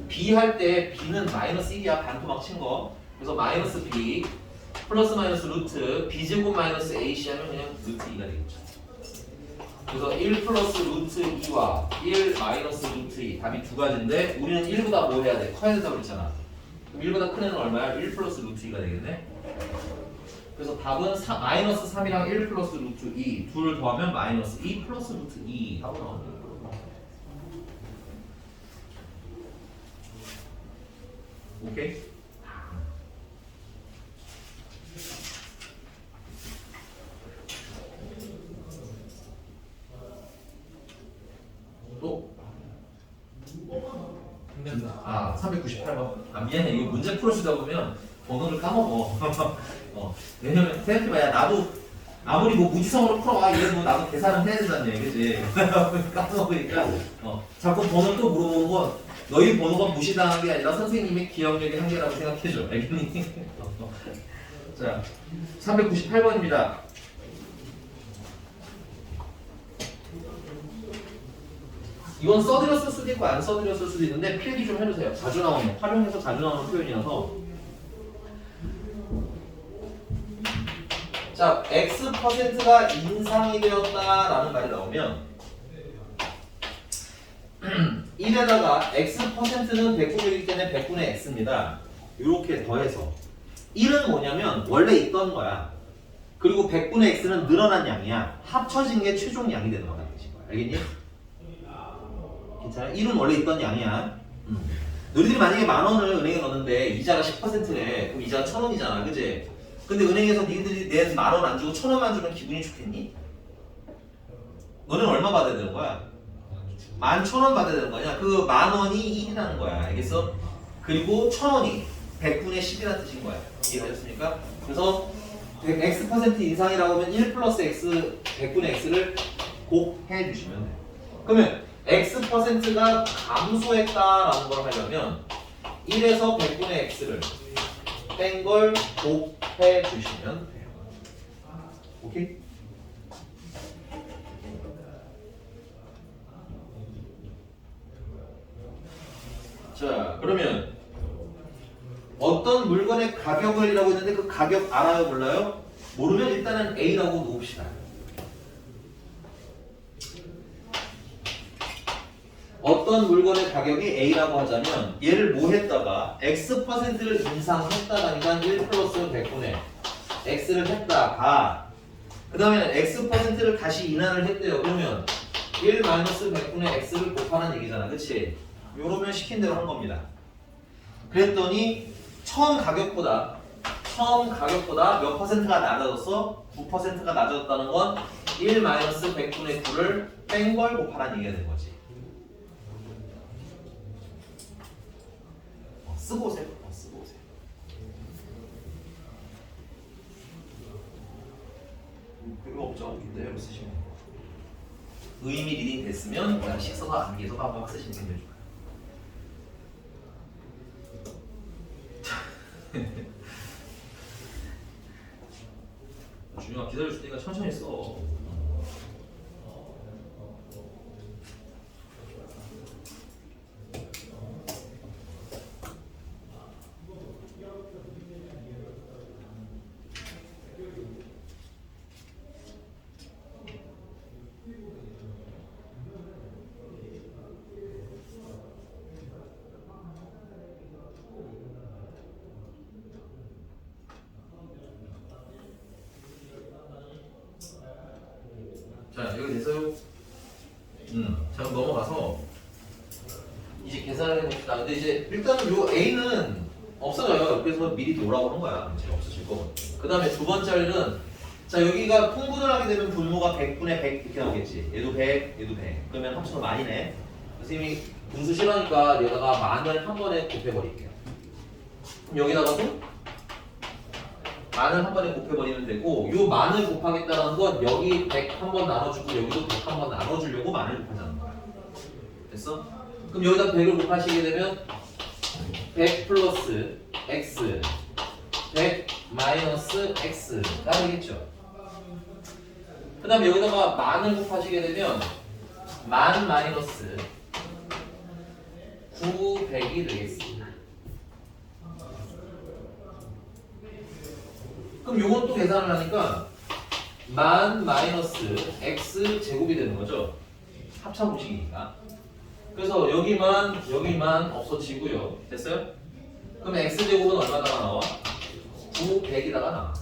b 할 때 b는 마이너스 1이야. 반토막 친 거. 그래서 마이너스 b 플러스 마이너스 루트 b제곱 마이너스 ac 하면 그냥 루트 2가 되겠죠. 그래서 1 플러스 루트 2와 1 마이너스 루트 2 답이 두 가지인데 우리는 1보다 뭐 해야 돼? 커야 된다고 그랬잖아. 그럼 1보다 큰 애는 얼마야? 1 플러스 루트 2가 되겠네. 그래서 답은 마이너스 3이랑 1 플러스 루트 2 둘을 더하면 마이너스 2 플러스 루트 2 하고 나옵니다. 오케이? 또? 398번. 미안해. 이거 문제 풀어주다 보면 번호를 까먹어. 왜냐면 생각해봐야 나도 아무리 뭐 무지성으로 풀어와 이래도 나도 계산을 해야 된다는 얘기지. 까먹으니까 자꾸 번호 또 물어보는 건 너희 번호가 무시당한 게 아니라 선생님의 기억력의 한계라고 생각해줘. 알겠니? 자, 398번입니다. 이건 써드렸을 수도 있고 안 써드렸을 수도 있는데 필기 좀 해주세요. 자주 나오는, 활용해서 자주 나오는 표현이라서. 자, X%가 인상이 되었다라는 말이 나오면 1에다가 X%는 100분의 1이기 때문에 100분의 X입니다. 이렇게 더해서 1은 뭐냐면 원래 있던 거야. 그리고 100분의 X는 늘어난 양이야. 합쳐진 게 최종 양이 되는 거야. 알겠니? 괜찮아? 1은 원래 있던 양이야. 너희들이 만약에 10,000원을 은행에 넣었는데 이자가 10%래. 그럼 이자가 1,000원이잖아. 그치? 근데 은행에서 니들이 낸 10,000원 안 주고 1,000원만 주면 기분이 좋겠니? 너는 얼마 받아야 되는 거야? 11,000원 받아야 되는 거냐? 그 10,000원이 1이라는 거야. 알겠어? 그리고 1,000원이 100분의 10이라는 뜻인 거야. 이해하셨습니까? 그래서 x% 인상이라고 하면 1 플러스 x 100분의 x를 곱해 주시면 돼요. 그러면 x%가 감소했다라는 걸 하려면 1에서 100분의 x를 뺀 걸 곱해 주시면 돼요. 오케이? 자, 그러면 어떤 물건의 가격을이라고 했는데 그 가격 알아요, 몰라요? 모르면 일단은 A라고 놓읍시다. 어떤 물건의 가격이 A라고 하자면 얘를 뭐 했다가 X%를 인상했다가 1 플러스 100분의 X를 했다가 그 다음에 X%를 다시 인하를 했대요. 그러면 1 마이너스 100분의 X를 곱하는 얘기잖아. 그치? 요러면 시킨 대로 한 겁니다. 그랬더니 처음 가격보다 몇 퍼센트가 낮아졌어? 9%가 낮아졌다는 건 1 마이너스 100분의 9를 뺀 걸 곱하라는 얘기가 된 거지. 쓰고 오세요. 쓰고 오세요. 별로 없죠. 그대로 쓰시면 돼요. 의미 리딩 됐으면 그냥 식서서 암기해서 막 쓰시면 됩니다. 준영아 기다려줄 테니까 천천히 써. 자, 여기 됐어요? 자, 그럼 넘어가서 이제 계산을 해봅시다. 근데 이제 일단은 요 A는 없어져요. 그래서 미리 놓으라고 하는 거야. 이제 없어질 거거든. 그 다음에 두 번째 알은 자, 여기가 통분을 하게 되면 분모가 100분의 100 이렇게 나오겠지. 얘도 100, 얘도 100. 그러면 합쳐서 만이네. 선생님이 분수 싫어하니까 여기다가 만을 한 번에 곱해버릴게요. 그럼 여기다가도 만을 한 번에 곱해버리면 되고 요 만을 곱하겠다는 건 여기 100 한 번 나눠주고 여기도 100 한 번 나눠주려고 만을 곱하자는 거야. 됐어? 그럼 여기다 100을 곱하시게 되면 100 플러스 x 100 마이너스 x가 되겠죠. 그 다음에 여기다가 만을 곱하시게 되면 만 마이너스 900이 되겠습니다. 그럼 요건 또 계산을 하니까 만 마이너스 x 제곱이 되는 거죠. 합차 공식이니까. 그래서 여기만 없어지고요. 됐어요? 그럼 x 제곱은 얼마다가 나와? 900이다가 나와.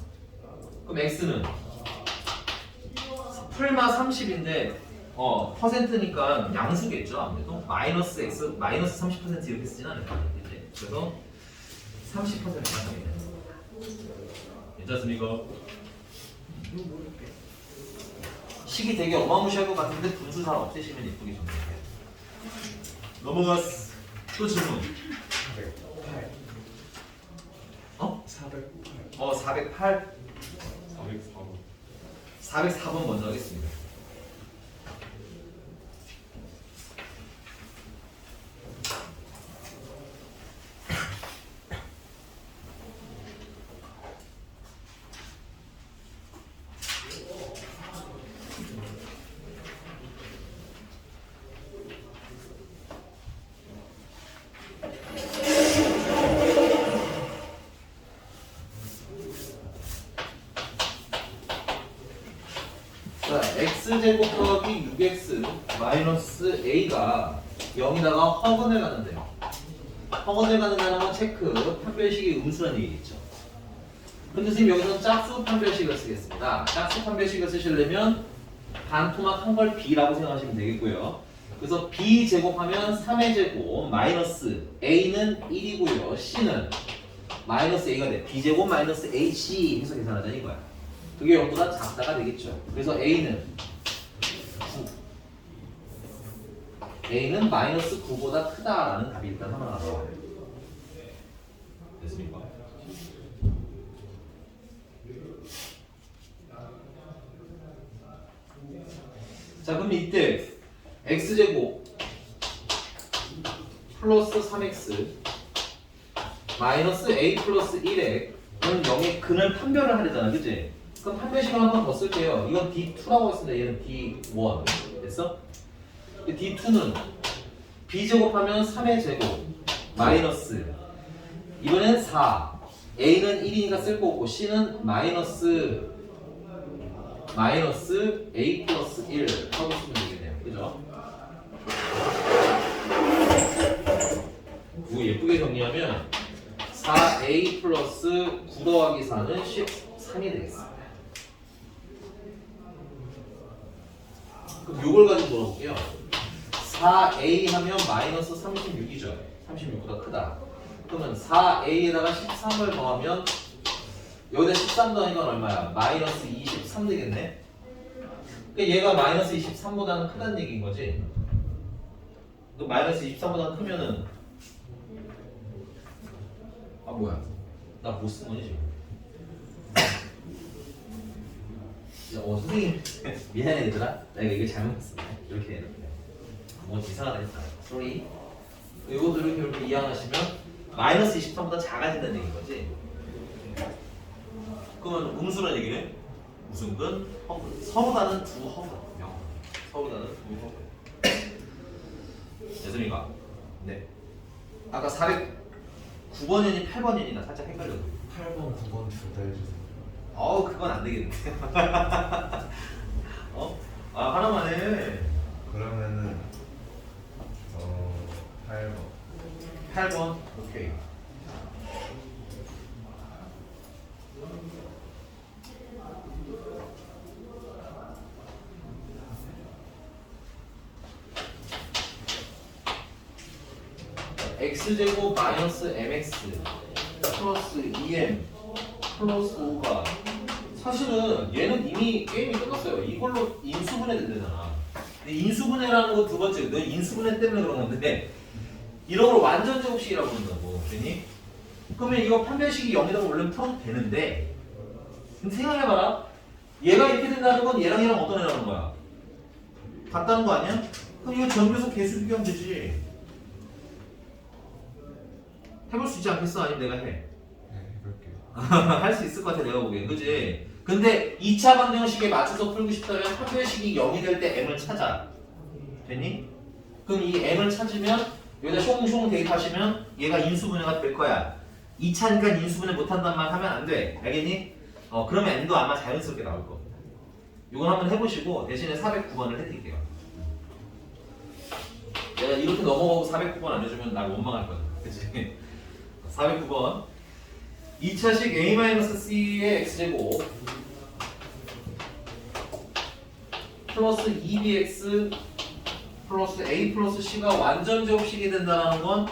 그럼 x는 풀마 30인데 퍼센트니까 양수겠죠. 아무래도 마이너스 x 마이너스 30% 이렇게 쓰진 않을 거 아니에요. 그래서 30%가 되는 거예요. 괜찮습니까? 식이 되게 어마무시할 것 같은데 분수 잘 없애시면 예쁘게 정리해요. 넘어갔어. 또 질문. 408. 어? 408. 408. 404번. 404번 먼저 하겠습니다. 자, x제곱 더하기 6x 마이너스 a가 0에다가 허근을 가는데요. 허근을 가는다는 건 체크, 판별식이 음수라는 얘기겠죠. 근데 선생님 여기서는 짝수 판별식을 쓰겠습니다. 짝수 판별식을 쓰시려면 반토막 한 걸 b라고 생각하시면 되겠고요. 그래서 b 제곱하면 3의 제곱 마이너스 a는 1이고요. c는 마이너스 a가 돼. b제곱 마이너스 ac 해서 계산하자 이거야. 그게 0보다 작다가 되겠죠. 그래서 a는 9. a는 마이너스 9보다 크다라는 답이 일단 하나 나와요. 됐습니까? 자 그럼 이때 x제곱 플러스 3x 마이너스 a 플러스 1에 는 0의 근을 판별을 하려잖아 그치? 그럼 판별식을 한 번 더 쓸게요. 이건 D2라고 했습니다. 얘는 D1 됐어? D2는 b제곱하면 3의 제곱 마이너스 이번엔 4 a는 1이니까 쓸 거고 c는 마이너스 a 플러스 1 하고 쓰면 되겠네요. 그죠? 이거 예쁘게 정리하면 4a 플러스 9 더하기 4는 13이 되겠습니다. 그럼 요걸 가지고 물어볼게요. 4a 하면 마이너스 36이죠. 36보다 크다. 그러면 4a에다가 13을 더하면 여기다 13 더하니까 얼마야? 마이너스 23 되겠네? 그러니까 얘가 마이너스 23보다는 크다는 얘기인 거지? 또 마이너스 23보다 크면은 아 뭐야? 나 못 쓴 거니 지금? 선생님 미안해 얘들아. 내가 이거 잘못했어. 이렇게 뭐 이상하다 했다. 쏘리. 이것도 이렇게 이해하시면 마이너스 23보다 작아진다는 얘기인 거지? 그러면 음수란 얘기네? 무슨 근? 허근. 서보다는 두 허근. 서보다는 두 허근. 됐습니까? 네. 아까 409번이니 8번이니 나 살짝 헷갈렸어. 8번, 9번 둘 다 해주세요. 그건 안 되겠네. 하나만 해. 그러면은 8번 8번. 오케이. x제곱 마이너스 mx 플러스 2m 플러스 5가 사실은 얘는 이미 게임이 끝났어요. 이걸로 인수분해 된다잖아. 근데 인수분해라는 거 두 번째, 너 인수분해 때문에 그런 건데 이런 걸 완전 제곱식이라고 부른다고. 그러니? 그러면 이거 판별식이 0이라고 원래 풀어도 되는데 근데 생각해봐라. 얘가 이렇게 된다는 건 얘랑 얘랑 어떤 애라는 거야? 같다는 거 아니야? 그럼 이거 전교수 개수 비교하면 되지. 해볼 수 있지 않겠어? 아니면 내가 해? 네, 해볼게요. 할 수 있을 것 같아 내가 보기엔. 그지? 근데 2차 방정식에 맞춰서 풀고 싶다면 판별식이 0이 될 때 m을 찾아. 됐니? 그럼 이 m을 찾으면 여기다 숑숑 대입하시면 얘가 인수분해가 될 거야. 2차니까 인수분해 못한단 말 하면 안 돼. 알겠니? 그러면 m도 아마 자연스럽게 나올 겁니다. 이건 한번 해보시고 대신에 409번을 해드릴게요. 내가 이렇게 넘어가고 409번 안 해주면 날 원망할 거야. 그치? 409번 2차식 a-c의 x제곱 플러스 2bx 플러스 a 플러스 c가 완전 제곱식이 된다는 건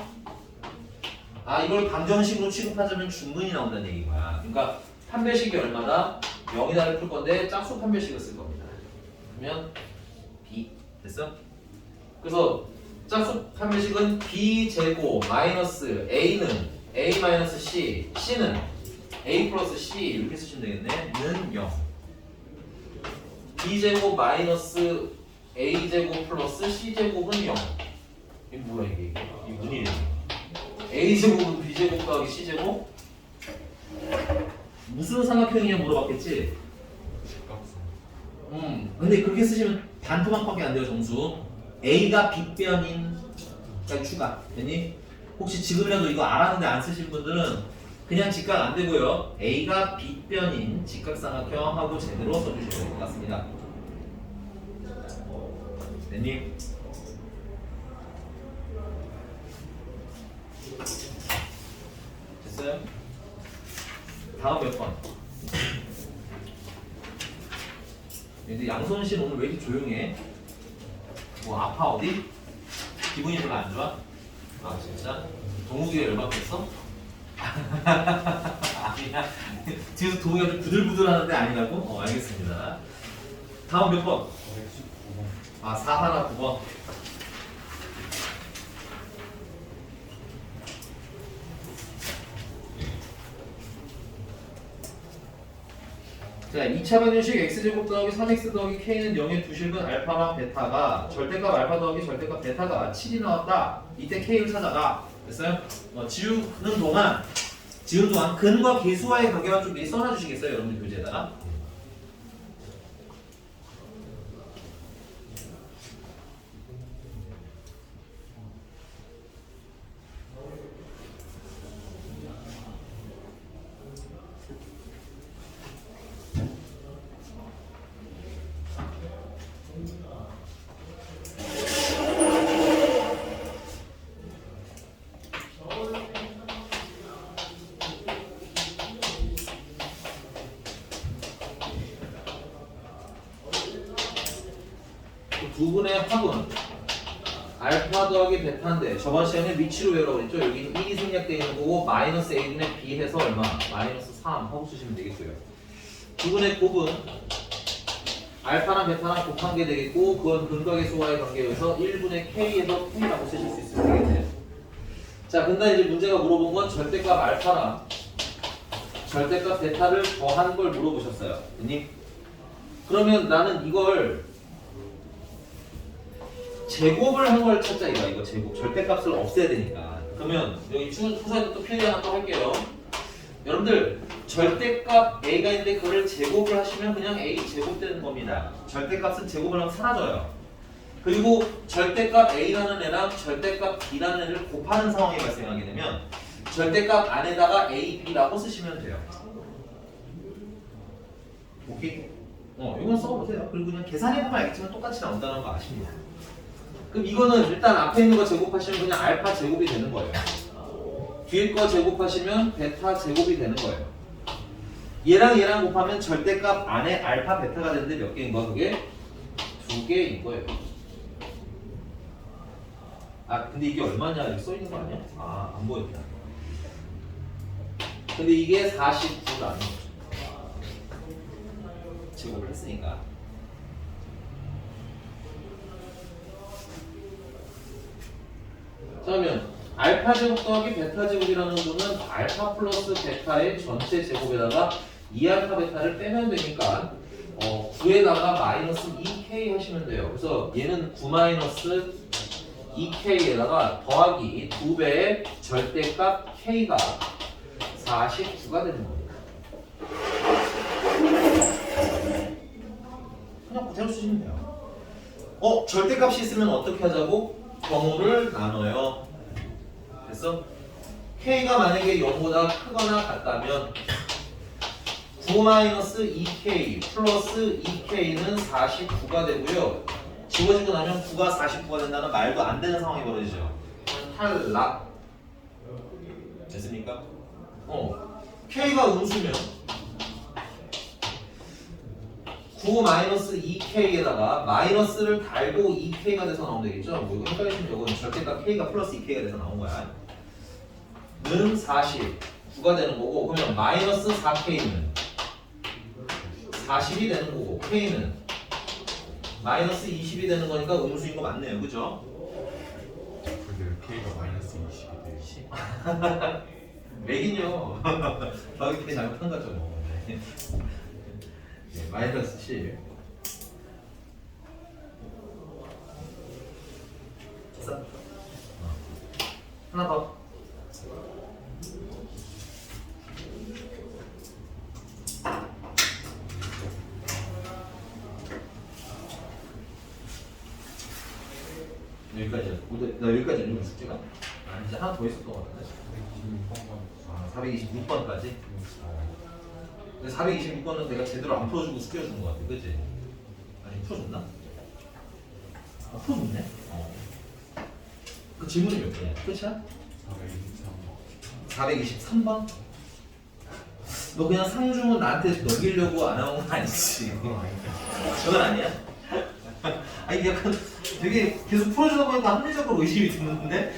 이걸 방정식으로 취급하자면 중근이 나온다는 얘기인 거야. 그러니까 판별식이 얼마다? 0이다를 풀 건데 짝수 판별식을 쓸 겁니다. 그러면 b 됐어? 그래서 짝수 판별식은 b제곱 마이너스 a는 a 마이너스 c, c는 a 플러스 c 이렇게 쓰시면 되겠네. 는 0. b제곱 마이너스 a제곱 플러스 c제곱은 0. 이게 뭐야 이게? 이게 무슨 일이야? a제곱은 b제곱 더하기 c제곱? 무슨 삼각형이냐 물어봤겠지? 근데 그렇게 쓰시면 반토막밖에 안 돼요 정수. a가 빗변인 추가 됐니? 혹시 지금이라도 이거 알았는데 안 쓰신 분들은 그냥 직각 안 되고요. a가 빗변인 직각삼각형 하고 제대로 써주시면 될 것 같습니다. 됐니? 됐어요? 다음 몇 번? 근데 양손 씨는 오늘 왜 이렇게 조용해? 뭐 아파 어디? 기분이 별로 안 좋아? 진짜? 동욱이가 열받겠어? 아니야. 뒤에서 동이가 좀 부들부들 하는데 아니라고? 알겠습니다. 다음 몇 번? 119번. 아, 4 하나 9번. 자, 2차 방정식 x제곱 더하기 3x 더하기 k는 0의 두 실근 알파랑 베타가 절대값 알파 더하기 절대값 베타가 7이 나왔다. 이때 k를 찾아가. 됐어요? 지우는 동안 근과 계수와의 관계만 좀 미리 써놔주시겠어요? 여러분들 교재에다가. 두 분의 합은 알파 더하기 베타인데 저번 시간에 위치로 외우라고 했죠? 여기는 1이 생략되어 있는 거고 마이너스 a분의 b 해서 얼마? 마이너스 3 하고 쓰시면 되겠고요. 두 분의 곱은 알파랑 베타랑 곱한 게 되겠고 그건 근과 계수와의 관계여서 1분의 k에서 k라고 쓰실 수 있으면 되겠네요. 자, 근데 이제 문제가 물어본 건 절대값 알파랑 절대값 베타를 더한 걸 물어보셨어요. 됐니? 그러면 나는 이걸 제곱을 한 걸 찾자 이거 제곱 절대값을 없애야 되니까. 그러면 여기 후사에도 또 필기 하나 또 할게요. 여러분들 절대값 a가 있는데 그거를 제곱을 하시면 그냥 a 제곱되는 겁니다. 절대값은 제곱을 하면 사라져요. 그리고 절대값 a라는 애랑 절대값 b라는 애를 곱하는 상황이 발생하게 되면 절대값 안에다가 a, b라고 쓰시면 돼요. 오케이? 이건 써보세요. 그리고 그냥 계산해보면 알겠지만 똑같이 나온다는 거 아십니다. 그럼 이거는 일단 앞에 있는 거 제곱하시면 그냥 알파 제곱이 되는 거예요. 뒤에 거 제곱하시면 베타 제곱이 되는 거예요. 얘랑 곱하면 절대값 안에 알파 베타가 되는데 몇 개인 거야 그게? 2개인 거예요. 아 근데 이게 얼마냐 이렇게 써있는 거 아니야? 아 안 보였다. 근데 이게 49라는 거죠. 제곱을 했으니까. 그러면 알파 제곱 더하기 베타 제곱이라는 거는 알파 플러스 베타의 전체 제곱에다가 2알파 베타를 빼면 되니까 9에다가 마이너스 2k 하시면 돼요. 그래서 얘는 9 마이너스 2k에다가 더하기 2배의 절대값 k가 49가 되는 겁니다. 그냥 그대로 쓰시면 돼요. 절대값이 있으면 어떻게 하자고? 경우를 나눠요. 됐어? k가 만약에 0보다 크거나 같다면 9-2k 플러스 2k는 49가 되고요. 지워지고 나면 9가 49가 된다는 말도 안 되는 상황이 벌어지죠. 탈락. 됐습니까? k가 음수면 9-2k에다가 마이너스를 달고 2k가 돼서 나오면 되겠죠? 뭐 이거 헷갈리시면 이건 절대값 k가 플러스 2k가 돼서 나온 거야. 는 49가 되는 거고 그러면 마이너스 4k는 40이 되는 거고 k는 마이너스 20이 되는 거니까 음수인 거 맞네요. 그죠? 근데 K가 마이너스 20이 돼요. 맥이요. 더하기 k 잘못한 거죠. 네, 마이너스 7. 됐어? 하나 더. 여기까지. 나 여기까지 읽는 숙제가? 아, 이제 하나 더 있을 것 같은데. 426번까지? 근데 426번은 내가 제대로 안 풀어주고 숙제해주는 것 같아. 그치? 아니, 풀어줬나? 풀어줬네? 그 질문이 몇 번이야? 끝이야? 423번? 너 그냥 상중은 나한테 넘기려고 안 하는 건 아니지? 그건 아니야? 아니 약간 되게 계속 풀어주다 보니까 합리적으로 의심이 드는데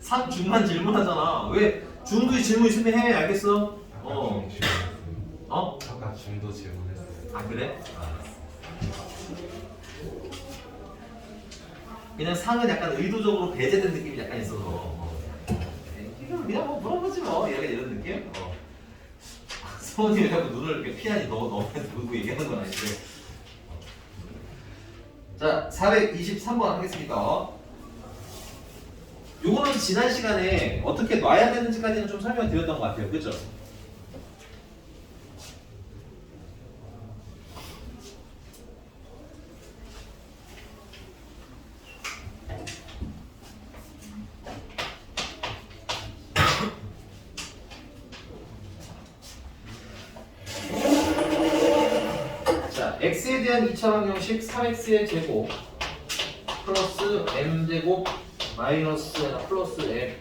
상중만 질문하잖아. 왜 중도 질문 있으면 해. 알겠어? 어. 어? 아까 중도 질문했어요. 아 그래? 그냥 상은 약간 의도적으로 배제된 느낌이 약간 있어서 그냥 뭐 물어보지 뭐 약간 이런 느낌? 성훈이 왜 자꾸 눈을 이렇게 피하니 너무 누구 얘기하는 건 아닌데. 자 423번 하겠습니다. 요거는 지난 시간에 어떻게 놔야 되는지까지는 좀 설명 드렸던 것 같아요. 그죠? 자, x에 대한 2차 방정식 3x의 제곱 플러스 m제곱 마이너스 플러스 m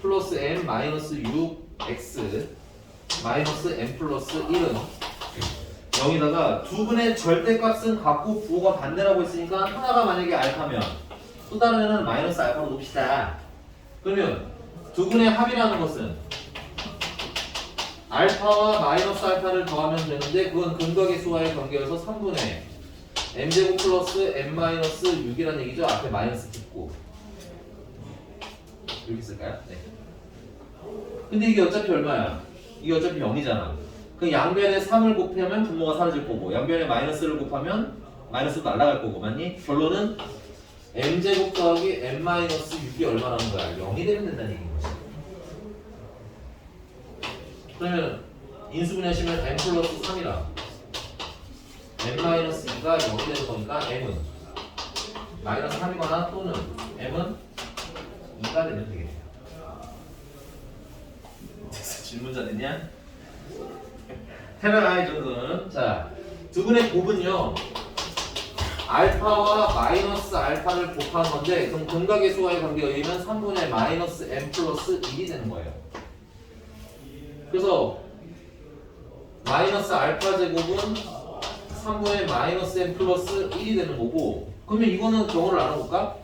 플러스 m 마이너스 6x 마이너스 m 플러스 1은 0에다가 두 분의 절대값은 같고 부호가 반대라고 했으니까 하나가 만약에 알파면 또 다른 애는 마이너스 알파로 놉시다. 그러면 두 분의 합이라는 것은 알파와 마이너스 알파를 더하면 되는데 그건 근각의 수와의 관계여서 3분의 m제곱 플러스 m 마이너스 6이라는 얘기죠. 앞에 마이너스 듣고 이렇게 쓸까요? 네. 근데 이게 어차피 얼마야? 이게 어차피 0이잖아. 그 양변에 3을 곱하면 분모가 사라질 거고 양변에 마이너스를 곱하면 마이너스도 날아갈 거고 맞니? 결론은 m제곱 더하기 m 마이너스 6이 얼마라는 거야? 0이 되면 된다는 얘기인 거지. 그러면 인수분해하시면 m 플러스 3이라 m 마이너스 2가 0이 되는 거니까 m은 마이너스 3이거나 또는 m은 2가 되면 되겠네요. 됐어. 질문자 됐냐? 해봐라 이 정도는. 자, 두 분의 곱은요 알파와 마이너스 알파를 곱한 건데 그럼 근각의 수와의 관계에 의하면 3분의 마이너스 m 플러스 1이 되는 거예요. 그래서 마이너스 알파 제곱은 3분의 마이너스 m 플러스 1이 되는 거고 그러면 이거는 경우를 알아볼까?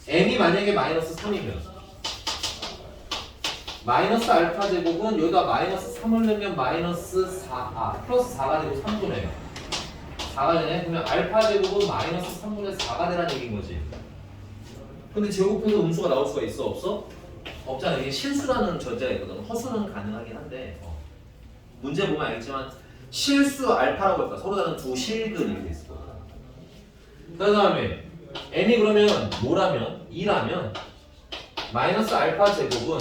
m이 만약에 마이너스 3이면 마이너스 알파 제곱은 여기다 마이너스 3을 넣으면 마이너스 4, 플러스 4가 되고 3분의 4가 되네? 그러면 알파 제곱은 마이너스 3분의 4가 되라는 얘기인 거지. 근데 제곱해서 음수가 나올 수가 있어? 없어? 없잖아. 이게 실수라는 전제가 있거든. 허수는 가능하긴 한데 문제 보면 알겠지만 실수 알파라고 할까? 서로 다른 두 실근 이렇게 있을 거야. 그 다음에 n이 그러면 뭐라면? 2라면 마이너스 알파 제곱은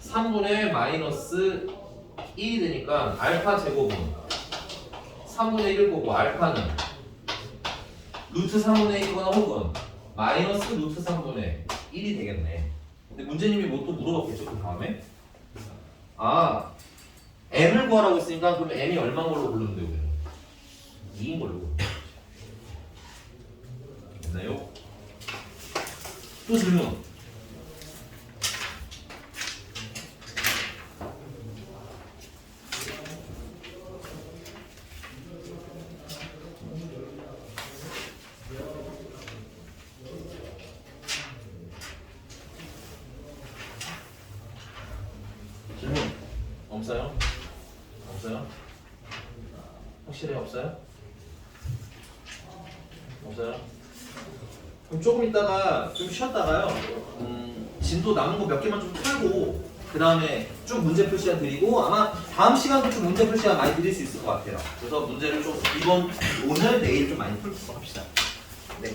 3분의 마이너스 1이 되니까 알파 제곱은 3분의 1을 보고 알파는 루트 3분의 1이거나 혹은 마이너스 루트 3분의 1이 되겠네. 근데 문제님이 뭐 또 물어봤겠죠? 그 다음에 m을 구하라고 했으니까 그럼 m이 얼마인 걸로 고르면 되고 2인 걸로 됐나요? 또 질문. 질문 없어요? 없어요? 확실해 없어요? 없어요? 그럼 조금 있다가 좀 쉬었다가요 진도 남은 거 몇 개만 좀 풀고 그 다음에 쭉 문제 풀 시간 드리고 아마 다음 시간도 좀 문제 풀 시간 많이 드릴 수 있을 것 같아요. 그래서 문제를 좀 이번 오늘 내일 좀 많이 풀고 합시다. 네.